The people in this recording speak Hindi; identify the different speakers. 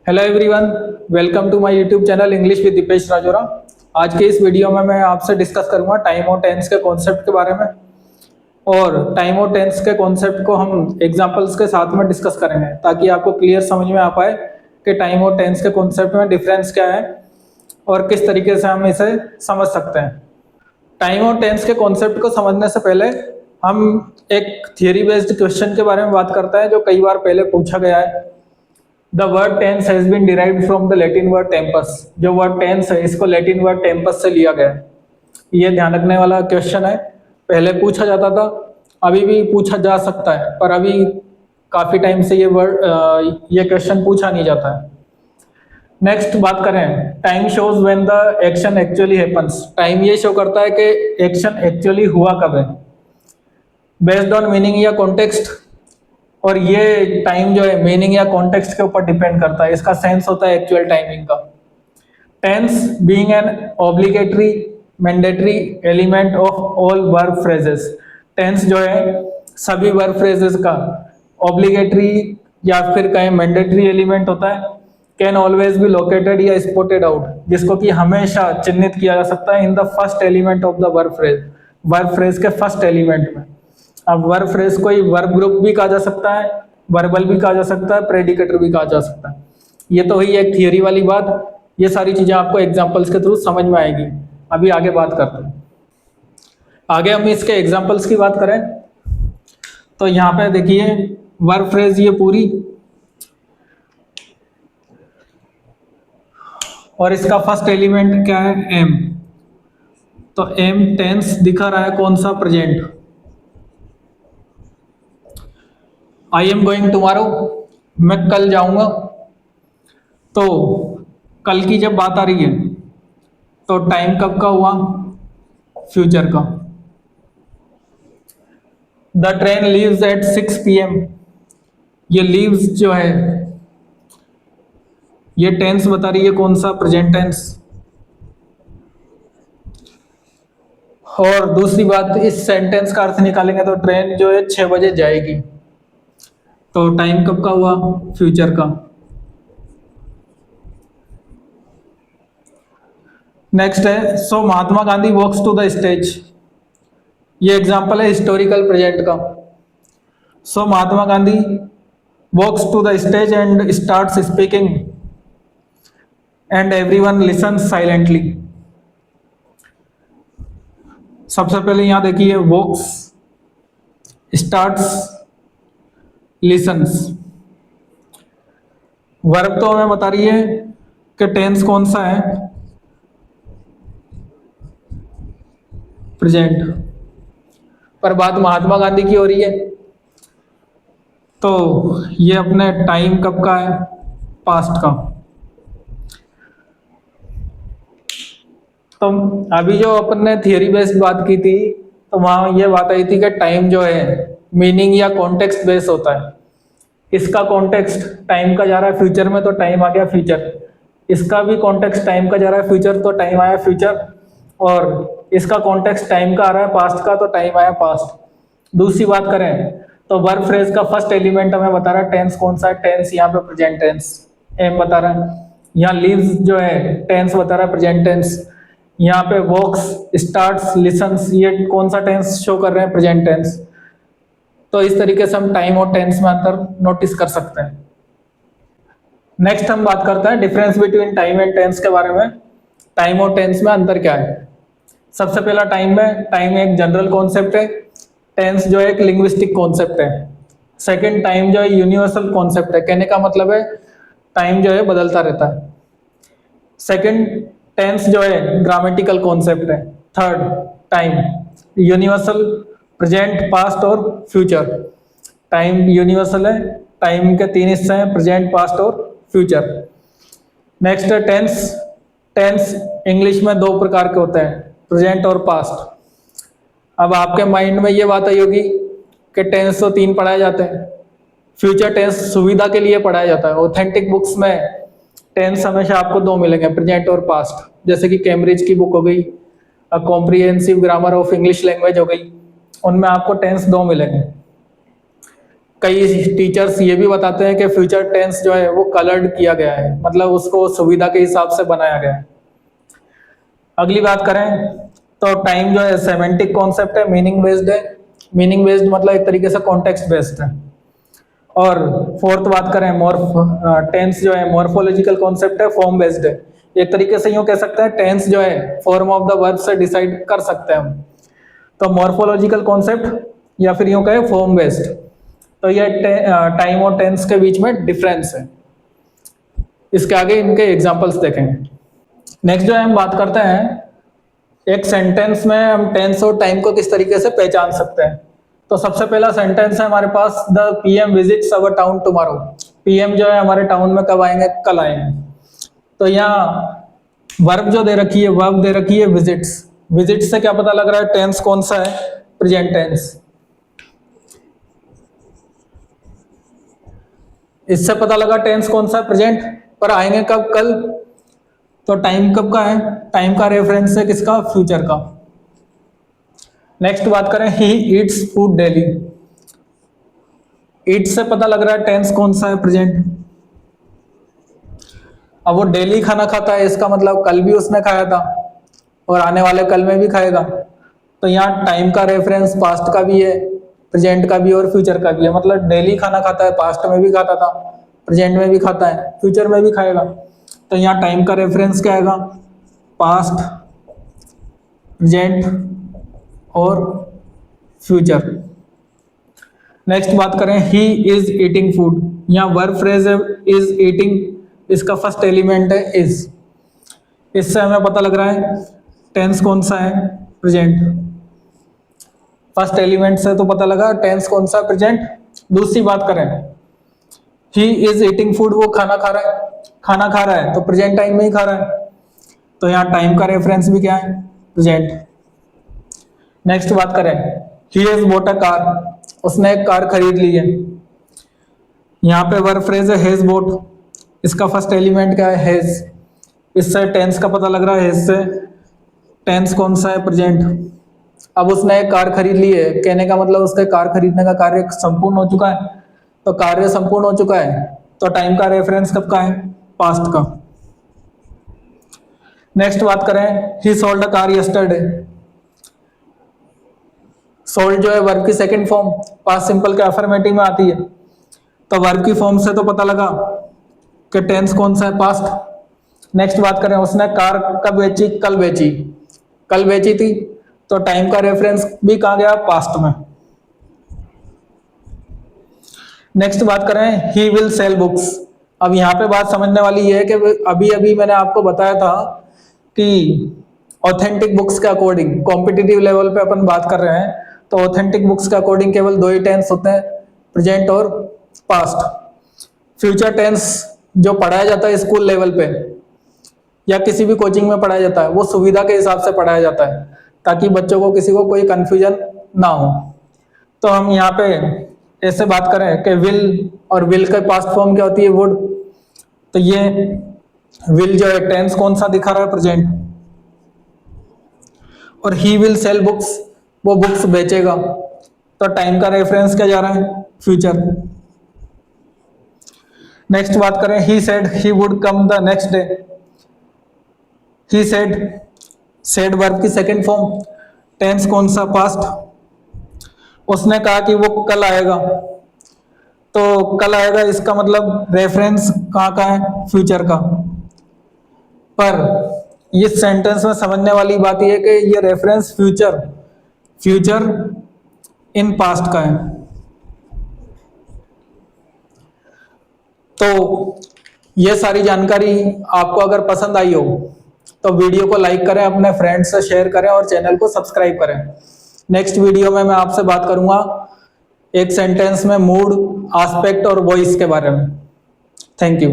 Speaker 1: Hello everyone, welcome to my YouTube channel English with Dipesh Rajora. आज के इस वीडियो में मैं आपसे डिस्कस करूंगा टाइम और टेंस के कॉन्सेप्ट के बारे में। और टाइम और टेंस के कॉन्सेप्ट को हम एग्जांपल्स के साथ में डिस्कस करेंगे ताकि आपको क्लियर समझ में आ पाए कि टाइम और टेंस के कॉन्सेप्ट में डिफरेंस क्या है और किस तरीके से हम इसे समझ सकते हैं। टाइम और टेंस के कॉन्सेप्ट को समझने से पहले हम एक थियरी बेस्ड क्वेश्चन के बारे में बात करते हैं जो कई बार पहले पूछा गया है। The word tense has been derived from the Latin word tempus। जो वर्ड टेंस है इसको लैटिन वर्ड टेम्पस से लिया गया है। ये ध्यान रखने वाला क्वेश्चन है, पहले पूछा जाता था, अभी भी पूछा जा सकता है, पर अभी काफी टाइम से ये क्वेश्चन पूछा नहीं जाता है। नेक्स्ट बात करें, time shows when the action actually happens. Time ये शो करता है कि एक्शन एक्चुअली हुआ कब है, बेस्ड ऑन मीनिंग या कॉन्टेक्स्ट। और ये टाइम जो है मीनिंग या कॉन्टेक्स्ट के ऊपर डिपेंड करता है, इसका सेंस होता है एक्चुअल टाइमिंग का। Tense being an obligatory mandatory element of all verb phrases. Tense जो है सभी वर्ब फ्रेजेस का ऑब्लिगेटरी या फिर कहें मैंडेटरी एलिमेंट होता है। कैन ऑलवेज बी लोकेटेड या स्पॉटेड आउट, जिसको कि हमेशा चिन्हित किया जा सकता है in the first element of the verb phrase, verb phrase के फर्स्ट एलिमेंट में। अब वर्ब फ्रेज कोई वर्ब ग्रुप भी कहा जा सकता है, वर्बल भी कहा जा सकता है, प्रेडिकेटर भी कहा जा सकता है। ये तो हुई एक थियरी वाली बात, ये सारी चीजें आपको एग्जांपल्स के थ्रू समझ में आएगी। अभी आगे बात करते हैं। आगे हम इसके एग्जांपल्स की बात करें तो यहाँ पे देखिए वर्ब फ्रेज ये पूरी, और इसका फर्स्ट एलिमेंट क्या है, एम। तो एम टेंस दिखा रहा है कौन सा, present. I am going tomorrow, मैं कल जाऊंगा। तो कल की जब बात आ रही है तो टाइम कब का हुआ, फ्यूचर का। The train leaves eight 6 PM। ये लीव्स जो है ये टेंस बता रही है कौन सा, प्रेजेंट टेंस। और दूसरी बात, इस सेंटेंस का अर्थ निकालेंगे तो ट्रेन जो है 6 बजे जाएगी, तो टाइम कब का हुआ, फ्यूचर का। नेक्स्ट है, so Mahatma Gandhi walks to the stage. ये एग्जांपल है हिस्टोरिकल प्रेजेंट का। So Mahatma Gandhi walks to the stage and starts speaking and everyone listens silently. सबसे पहले यहां देखिए वॉक्स, स्टार्ट्स, लिसन्स। वर्ब तो हमें बता रही है कि टेंस कौन सा है, प्रेजेंट, पर बात महात्मा गांधी की हो रही है तो ये अपने टाइम कब का है, पास्ट का। तो अभी जो अपन ने थियरी बेस्ड बात की थी तो वहां ये बात आई थी कि टाइम जो है मीनिंग या कॉन्टेक्स्ट बेस्ड होता है। इसका कॉन्टेक्स्ट टाइम का जा रहा है फ्यूचर में तो टाइम आ गया फ्यूचर, इसका भी कॉन्टेक्स्ट टाइम का जा रहा है फ्यूचर तो टाइम आया फ्यूचर, और इसका कॉन्टेक्स्ट टाइम का आ रहा है पास्ट का तो टाइम आया पास्ट। दूसरी बात करें तो वर्ब फ्रेज का फर्स्ट एलिमेंट हमें बता रहा है टेंस कौन सा है, टेंस यहाँ पे प्रेजेंट टेंस, एम बता रहा है। यहाँ लीव्स जो है टेंस बता रहा है प्रेजेंट टेंस। यहाँ पे वॉक्स, स्टार्ट्स, लिसन्स, ये कौन सा टेंस शो कर रहे हैं, प्रेजेंट टेंस। तो इस तरीके से हम टाइम और टेंस में अंतर नोटिस कर सकते हैं। नेक्स्ट हम बात करते हैं difference between time and tense के बारे में। टाइम और टेंस में अंतर क्या है। सबसे पहला टाइम एक जनरल कॉन्सेप्ट है, टेंस जो है एक लिंग्विस्टिक कॉन्सेप्ट है। सेकंड, टाइम जो है यूनिवर्सल कॉन्सेप्ट है, कहने का मतलब है टाइम जो है बदलता रहता है। सेकंड, टेंस जो है ग्रामेटिकल कॉन्सेप्ट है। Third, time universal, present, past और फ्यूचर। टाइम यूनिवर्सल है, टाइम के 3 हिस्से हैं, प्रेजेंट, पास्ट और फ्यूचर। नेक्स्ट है टेंस। टेंस इंग्लिश में 2 प्रकार के होते हैं, प्रेजेंट और पास्ट। अब आपके माइंड में ये बात आई होगी कि टेंस तो 3 पढ़ाए जाते हैं, फ्यूचर टेंस सुविधा के लिए पढ़ाया जाता है। ऑथेंटिक बुक्स में टेंस हमेशा आपको 2 मिलेंगे, प्रेजेंट और पास्ट, जैसे कि कैम्ब्रिज की बुक हो गई, a comprehensive grammar of English language हो गई, उनमें आपको टेंस 2 मिलेंगे। कई टीचर्स ये भी बताते हैं कि फ्यूचर टेंस जो है वो कलर्ड किया गया है, मतलब उसको सुविधा के हिसाब से बनाया गया है। अगली बात करें तो टाइम जो है सेमेंटिक कॉन्सेप्ट है, मीनिंग बेस्ड है। मीनिंग बेस्ड मतलब एक तरीके से कॉन्टेक्स्ट बेस्ड है। और फोर्थ बात करें टेंस जो है मॉर्फोलॉजिकल कॉन्सेप्ट है, फॉर्म बेस्ड है। एक तरीके से यूं कह सकते हैं टेंस जो है फॉर्म ऑफ द वर्ब से डिसाइड कर सकते हैं हम। तो मॉर्फोलॉजिकल कॉन्सेप्ट या फिर यूं कहें फॉर्म बेस्ड। तो ये टाइम और टेंस के बीच में डिफरेंस है। इसके आगे इनके एग्जांपल्स देखेंगे। नेक्स्ट जो है हम बात करते हैं एक सेंटेंस में हम टेंस और टाइम को किस तरीके से पहचान सकते हैं। तो सबसे पहला सेंटेंस है हमारे पास, the PM visits our town tomorrow. PM जो है हमारे टाउन में कब आएंगे, कल आएंगे। तो यहाँ वर्ब जो दे रखी है, वर्ब दे रखी है विजिट्स। विजिट्स से क्या पता लग रहा है टेंस कौन सा है, प्रेजेंट टेंस। इससे पता लगा टेंस कौन सा है, प्रेजेंट। पर आएंगे कब, कल। तो टाइम कब का है, टाइम का रेफरेंस है किसका, फ्यूचर का। नेक्स्ट बात करें, ही ईट्स फूड डेली। ईट से पता लग रहा है टेंस कौन सा है, प्रेजेंट। अब वो डेली खाना खाता है, इसका मतलब कल भी उसने खाया था और आने वाले कल में भी खाएगा। तो यहाँ टाइम का रेफरेंस पास्ट का भी है, प्रेजेंट का भी और फ्यूचर का भी है। मतलब डेली खाना खाता है, पास्ट में भी खाता था, प्रेजेंट में भी खाता है, फ्यूचर में भी खाएगा। तो यहाँ टाइम का रेफरेंस क्या आएगा, पास्ट, प्रेजेंट और फ्यूचर। नेक्स्ट बात करें, ही इज ईटिंग फूड। यहाँ वर्ब फ्रेज है इज ईटिंग, इसका फर्स्ट एलिमेंट है इज। इससे हमें पता लग रहा है टेंस कौन सा है, प्रेजेंट। फर्स्ट एलिमेंट से तो पता लगा टेंस कौन सा, प्रेजेंट। दूसरी बात करें, ही इज ईटिंग फूड, वो खाना खा रहा है, खाना खा रहा है तो प्रेजेंट टाइम में ही खा रहा है। तो यहाँ टाइम का रेफरेंस भी क्या है, प्रेजेंट। नेक्स्ट बात करें, he has bought a car, उसने एक कार खरीद ली है। यहाँ पे वर्ब फ्रेज है हैज बॉट, इसका फर्स्ट एलिमेंट क्या है, हैज। इससे टेंस का पता लग रहा है, हैज से। टेंस कौन सा है, प्रेजेंट। अब उसने एक कार खरीद ली है, कहने का मतलब उसके कार खरीदने का कार्य संपूर्ण हो चुका है। तो कार्य संपूर्ण हो चुका है, तो टाइम का रेफरेंस कब का है, पास्ट का। नेक्स्ट बात करें, ही sold a car yesterday. Sold जो है वर्ब की सेकंड फॉर्म, पास्ट सिंपल के अफर्मेटिव में आती है। तो वर्ब की फॉर्म से तो पता लगा कि टेंस कौन सा है, पास्ट। नेक्स्ट बात करें, उसने कार कब बेची, कल बेची। कल बेची थी, तो टाइम का रेफरेंस भी कहाँ गया, पास्ट में। नेक्स्ट बात करें, ही विल सेल बुक्स। अब यहाँ पे बात समझने वाली ये है कि अभी अभी मैंने आपको बताया था कि ऑथेंटिक बुक्स के अकॉर्डिंग कॉम्पिटिटिव लेवल पे अपन बात कर रहे हैं। तो ऑथेंटिक बुक्स के अकॉर्डिंग केवल दो ही टेंस होते हैं, प्रेजेंट और पास्ट। फ्यूचर टेंस जो पढ़ाया जाता है स्कूल लेवल पे या किसी भी कोचिंग में पढ़ाया जाता है, वो सुविधा के हिसाब से पढ़ाया जाता है ताकि बच्चों को किसी को कोई कंफ्यूजन ना हो। तो हम यहाँ पे ऐसे बात करें कि विल, और विल का पास्ट फॉर्म क्या होती है, वुड। तो ये विल जो है टेंस कौन सा दिखा रहा है, प्रेजेंट। और ही विल सेल बुक्स, वो बुक्स बेचेगा, तो टाइम का रेफरेंस क्या जा रहा है, फ्यूचर। नेक्स्ट बात करें, he said he would come the next day. He said, said verb की सेकंड फॉर्म, टेंस कौन सा, पास्ट। उसने कहा कि वो कल आएगा, तो कल आएगा इसका मतलब रेफरेंस कहाँ का है, फ्यूचर का। पर इस सेंटेंस में समझने वाली बात यह है कि ये reference future, future in past का है। तो ये सारी जानकारी आपको अगर पसंद आई हो तो वीडियो को लाइक करें, अपने फ्रेंड्स से शेयर करें और चैनल को सब्सक्राइब करें। नेक्स्ट वीडियो में मैं आपसे बात करूंगा एक सेंटेंस में मूड, एस्पेक्ट और वॉइस के बारे में। Thank you.